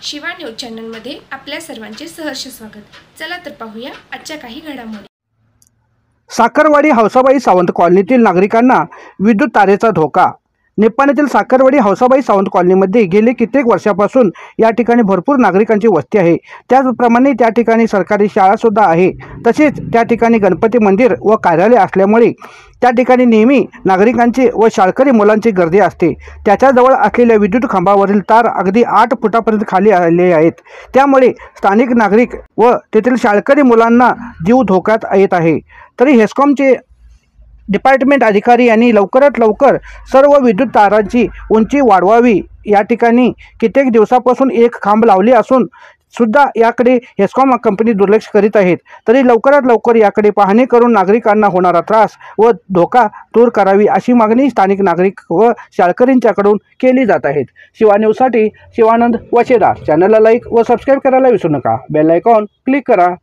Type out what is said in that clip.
Shiva news चॅनलमध्ये आपल्या सर्वांचे सहर्ष स्वागत। चला तर पाहूया आजच्या काही घडामोडी। साखरवाडी हौसाबाई सावंत कॉलनीतील नागरिकांना विद्युत तारेचा धोका। निप्पाणीतील साखरवाडी हौसाबाई सावंत कॉलनीमध्ये गेले कित्येक वर्षापासून या ठिकाणी भरपूर नागरिकांची वस्ती आहे। त्याचप्रमाणे त्या ठिकाणी सरकारी शाळा सुद्धा आहे। तसेच त्या ठिकाणी गणपती मंदिर व कार्यालय असल्यामुळे त्या ठिकाणी नेहमी नागरिकांची व शाळकरी मुलांची गर्दी असते। त्याच्याजवळ असलेल्या विद्युत खांबावरील तार अगदी 8 फुटापर्यंत खाली आले आहेत। त्यामुळे स्थानिक नागरिक व तेथील शाळकरी मुलांना जीव धोक्यात येत आहे। तरी हेस्कॉमचे डिपार्टमेंट अधिकारी यांनी लवकरात लवकर सर्व विद्युत तारांची उंची वाढवावी। या ठिकाणी कित्येक दिवसापासून एक खांब लावले असून सुद्धा याकडे हेस्कॉम कंपनी दुर्लक्ष करीत आहेत। तरी लवकरात लवकर याकडे पाहणी करून नागरिकांना होणारा त्रास व धोका दूर करावी अशी मागणी स्थानिक नागरिक व शाळकरींच्याकडून केली जात आहे। शिवा न्यूजसाठी शिवानंद वशेदार। चॅनलला लाईक व सबस्क्राईब करायला विसरू नका। बेल आयकॉन क्लिक करा।